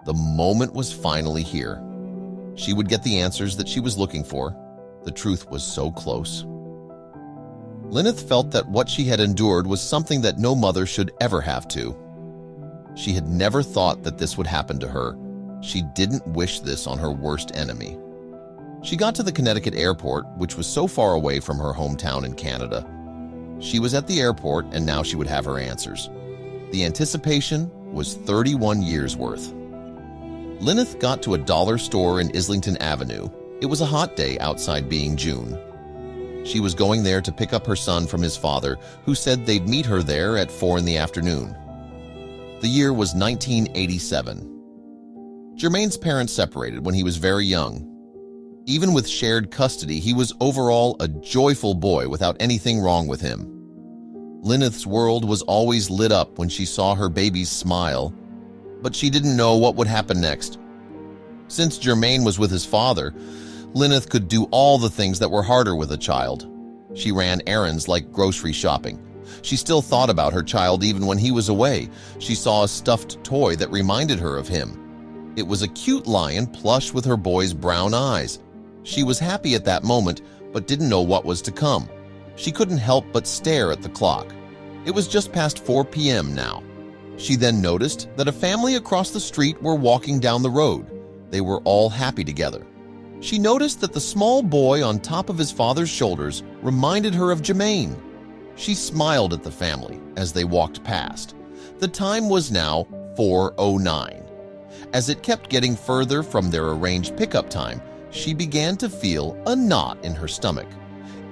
The moment was finally here. She would get the answers that she was looking for. The truth was so close. Lyneth felt that what she had endured was something that no mother should ever have to. She had never thought that this would happen to her. She didn't wish this on her worst enemy. She got to the Connecticut airport, which was so far away from her hometown in Canada. She was at the airport, and now she would have her answers. The anticipation was 31 years worth. Lyneth got to a dollar store in Islington Avenue. It was a hot day outside, being June. She was going there to pick up her son from his father, who said they'd meet her there at 4 in the afternoon. The year was 1987. Germaine's parents separated when he was very young. Even with shared custody, he was overall a joyful boy without anything wrong with him. Lyneth's world was always lit up when she saw her baby's smile, but she didn't know what would happen next. Since Germaine was with his father, Lyneth could do all the things that were harder with a child. She ran errands like grocery shopping. She still thought about her child even when he was away. She saw a stuffed toy that reminded her of him. It was a cute lion plush with her boy's brown eyes. She was happy at that moment, but didn't know what was to come. She couldn't help but stare at the clock. It was just past 4 p.m. now. She then noticed that a family across the street were walking down the road. They were all happy together. She noticed that the small boy on top of his father's shoulders reminded her of Germaine. She smiled at the family as they walked past. The time was now 4:09. As it kept getting further from their arranged pickup time, she began to feel a knot in her stomach.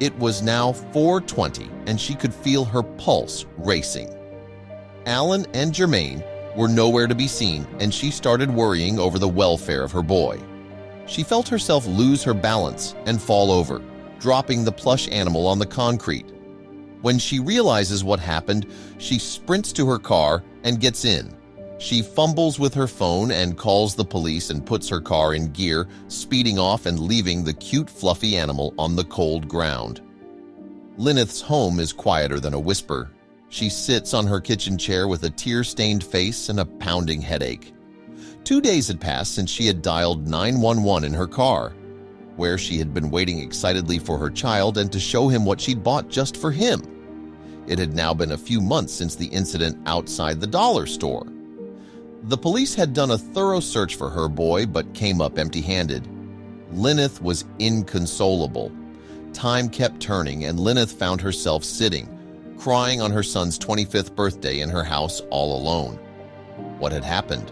It was now 4:20, and she could feel her pulse racing. Alan and Germaine were nowhere to be seen, and she started worrying over the welfare of her boy. She felt herself lose her balance and fall over, dropping the plush animal on the concrete. When she realizes what happened, she sprints to her car and gets in. She fumbles with her phone and calls the police and puts her car in gear, speeding off and leaving the cute, fluffy animal on the cold ground. Lyneth's home is quieter than a whisper. She sits on her kitchen chair with a tear-stained face and a pounding headache. 2 days had passed since she had dialed 911 in her car, where she had been waiting excitedly for her child and to show him what she'd bought just for him. It had now been a few months since the incident outside the dollar store. The police had done a thorough search for her boy, but came up empty-handed. Lyneth was inconsolable. Time kept turning, and Lyneth found herself sitting, crying on her son's 25th birthday in her house all alone. What had happened?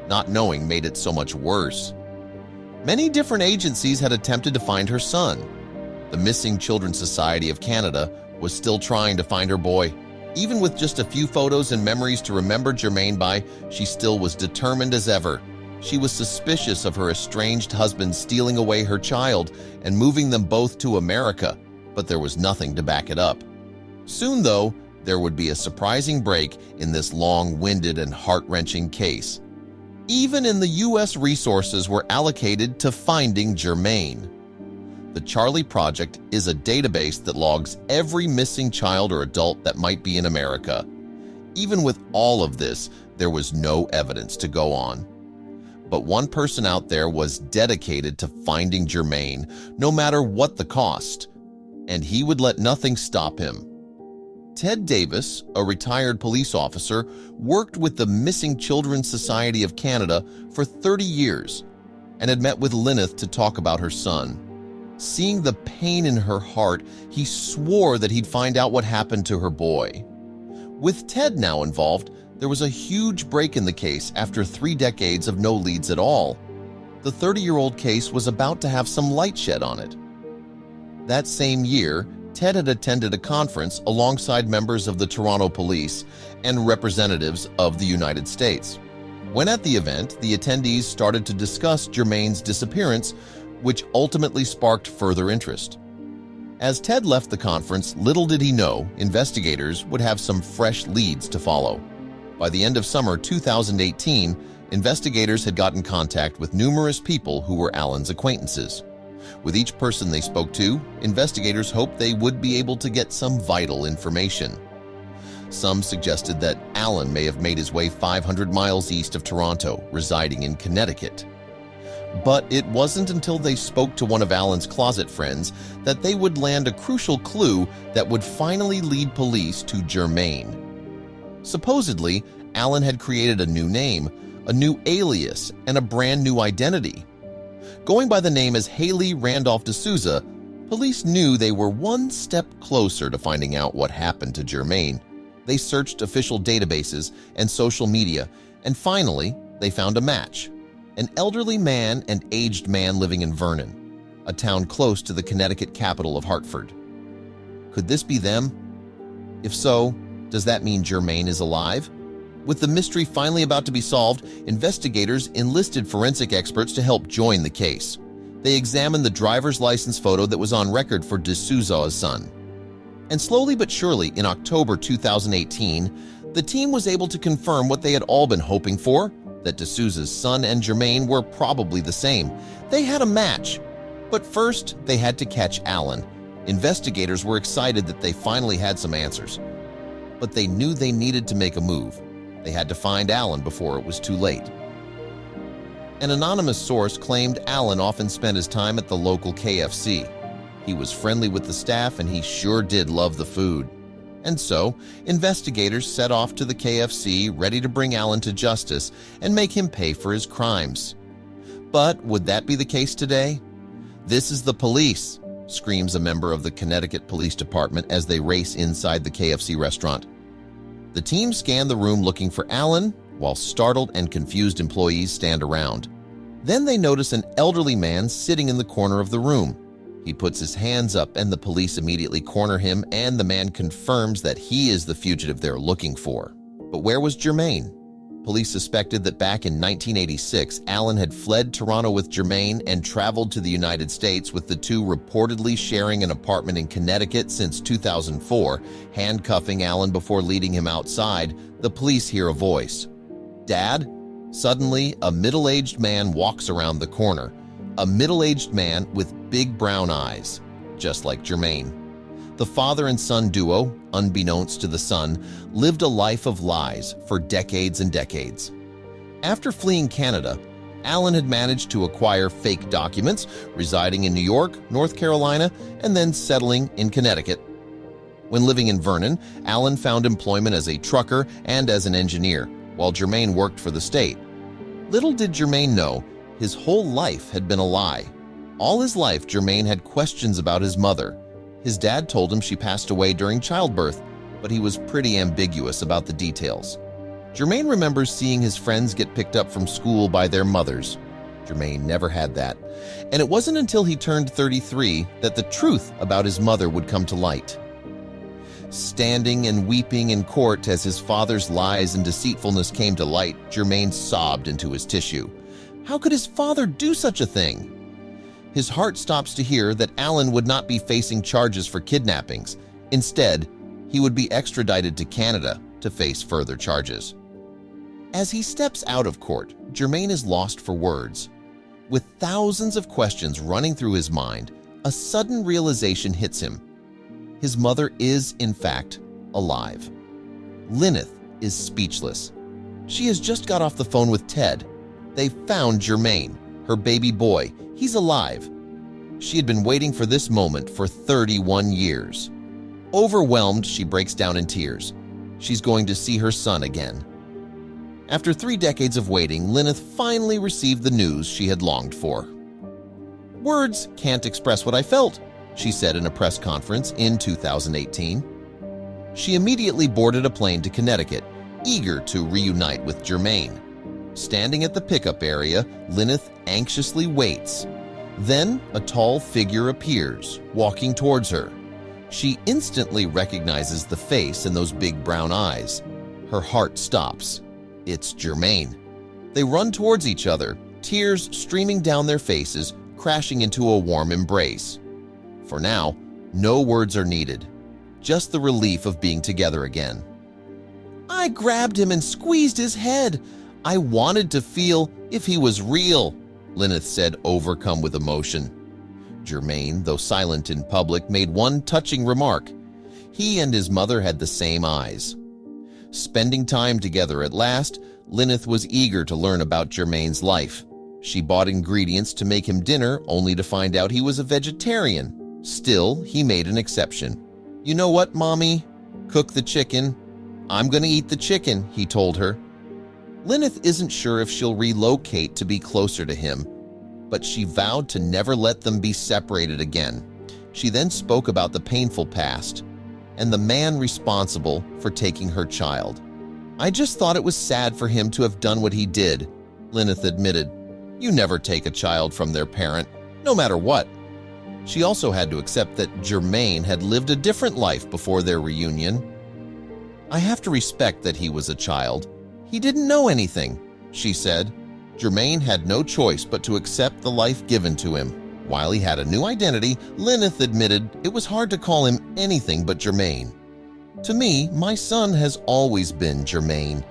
Not knowing made it so much worse. Many different agencies had attempted to find her son. The Missing Children Society of Canada was still trying to find her boy. Even with just a few photos and memories to remember Germaine by, she still was determined as ever. She was suspicious of her estranged husband stealing away her child and moving them both to America, but there was nothing to back it up. Soon, though, there would be a surprising break in this long-winded and heart-wrenching case. Even in the U.S., resources were allocated to finding Germaine. The Charlie Project is a database that logs every missing child or adult that might be in America. Even with all of this, there was no evidence to go on. But one person out there was dedicated to finding Germaine, no matter what the cost, and he would let nothing stop him. Ted Davis, a retired police officer, worked with the Missing Children Society of Canada for 30 years and had met with Lyneth to talk about her son. Seeing the pain in her heart, he swore that he'd find out what happened to her boy. With Ted now involved, there was a huge break in the case after 3 decades of no leads at all. The 30-year-old case was about to have some light shed on it. That same year, Ted had attended a conference alongside members of the Toronto Police and representatives of the United States. When at the event, the attendees started to discuss Germaine's disappearance, which ultimately sparked further interest. As Ted left the conference, little did he know investigators would have some fresh leads to follow. By the end of summer 2018, investigators had gotten contact with numerous people who were Alan's acquaintances. With each person they spoke to, investigators hoped they would be able to get some vital information. Some suggested that Alan may have made his way 500 miles east of Toronto, residing in Connecticut. But it wasn't until they spoke to one of Alan's closet friends that they would land a crucial clue that would finally lead police to Germaine. Supposedly, Alan had created a new name, a new alias, and a brand new identity. Going by the name as Haley Randolph D'Souza, police knew they were one step closer to finding out what happened to Germaine. They searched official databases and social media, and finally, they found a match. An elderly man and aged man living in Vernon, a town close to the Connecticut capital of Hartford. Could this be them? If so, does that mean Germaine is alive? With the mystery finally about to be solved, investigators enlisted forensic experts to help join the case. They examined the driver's license photo that was on record for D'Souza's son. And slowly but surely, in October 2018, the team was able to confirm what they had all been hoping for, that D'Souza's son and Germaine were probably the same. They had a match. But first, they had to catch Alan. Investigators were excited that they finally had some answers. But they knew they needed to make a move. They had to find Alan before it was too late. An anonymous source claimed Alan often spent his time at the local KFC. He was friendly with the staff and he sure did love the food. And so, investigators set off to the KFC ready to bring Alan to justice and make him pay for his crimes. But would that be the case today? "This is the police," screams a member of the Connecticut Police Department as they race inside the KFC restaurant. The team scan the room looking for Alan, while startled and confused employees stand around. Then they notice an elderly man sitting in the corner of the room. He puts his hands up and the police immediately corner him, and the man confirms that he is the fugitive they're looking for. But where was Germaine? Police suspected that back in 1986, Alan had fled Toronto with Germaine and traveled to the United States, with the two reportedly sharing an apartment in Connecticut since 2004. Handcuffing Alan before leading him outside, the police hear a voice. "Dad?" Suddenly, a middle-aged man walks around the corner. A middle-aged man with big brown eyes, just like Germaine. The father and son duo, unbeknownst to the son, lived a life of lies for decades and decades. After fleeing Canada, Alan had managed to acquire fake documents, residing in New York, North Carolina, and then settling in Connecticut. When living in Vernon, Alan found employment as a trucker and as an engineer, while Germaine worked for the state. Little did Germaine know, his whole life had been a lie. All his life, Germaine had questions about his mother. His dad told him she passed away during childbirth, but he was pretty ambiguous about the details. Germaine remembers seeing his friends get picked up from school by their mothers. Germaine never had that. And it wasn't until he turned 33 that the truth about his mother would come to light. Standing and weeping in court as his father's lies and deceitfulness came to light, Germaine sobbed into his tissue. How could his father do such a thing? His heart stops to hear that Alan would not be facing charges for kidnappings. Instead, he would be extradited to Canada to face further charges. As he steps out of court, Germaine is lost for words. With thousands of questions running through his mind, a sudden realization hits him. His mother is, in fact, alive. Lyneth is speechless. She has just got off the phone with Ted. They found Germaine, her baby boy. He's alive. She had been waiting for this moment for 31 years. Overwhelmed, she breaks down in tears. She's going to see her son again. After 3 decades of waiting, Lyneth finally received the news she had longed for. "Words can't express what I felt," she said in a press conference in 2018. She immediately boarded a plane to Connecticut, eager to reunite with Germaine. Standing at the pickup area, Lyneth anxiously waits. Then a tall figure appears, walking towards her. She instantly recognizes the face and those big brown eyes. Her heart stops. It's Germaine. They run towards each other, tears streaming down their faces, crashing into a warm embrace. For now, no words are needed, just the relief of being together again. "I grabbed him and squeezed his head. I wanted to feel if he was real," Lyneth said, overcome with emotion. Germaine, though silent in public, made one touching remark. He and his mother had the same eyes. Spending time together at last, Lyneth was eager to learn about Germaine's life. She bought ingredients to make him dinner only to find out he was a vegetarian. Still, he made an exception. "You know what, Mommy? Cook the chicken." "I'm gonna eat the chicken," he told her. Lyneth isn't sure if she'll relocate to be closer to him, but she vowed to never let them be separated again. She then spoke about the painful past and the man responsible for taking her child. "I just thought it was sad for him to have done what he did," Lyneth admitted. "You never take a child from their parent, no matter what." She also had to accept that Germaine had lived a different life before their reunion. "I have to respect that he was a child. He didn't know anything," she said. Germaine had no choice but to accept the life given to him. While he had a new identity, Lyneth admitted it was hard to call him anything but Germaine. "To me, my son has always been Germaine,"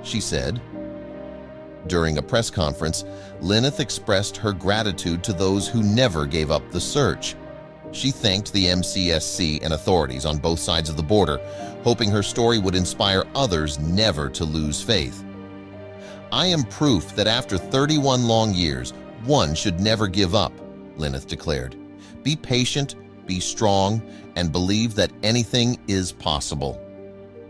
she said. During a press conference, Lyneth expressed her gratitude to those who never gave up the search. She thanked the MCSC and authorities on both sides of the border, hoping her story would inspire others never to lose faith. "I am proof that after 31 long years, one should never give up," Lyneth declared. "Be patient, be strong, and believe that anything is possible."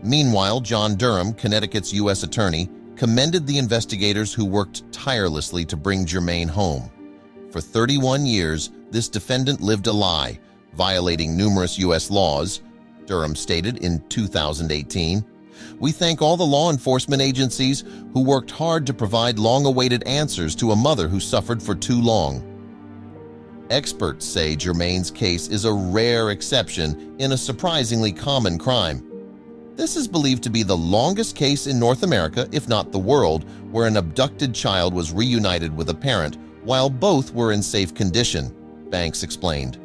Meanwhile, John Durham, Connecticut's U.S. Attorney, commended the investigators who worked tirelessly to bring Germaine home. For 31 years, this defendant lived a lie, violating numerous U.S. laws, Durham stated in 2018. "We thank all the law enforcement agencies who worked hard to provide long-awaited answers to a mother who suffered for too long." Experts say Germaine's case is a rare exception in a surprisingly common crime. This is believed to be the longest case in North America, if not the world, where an abducted child was reunited with a parent while both were in safe condition, Banks explained.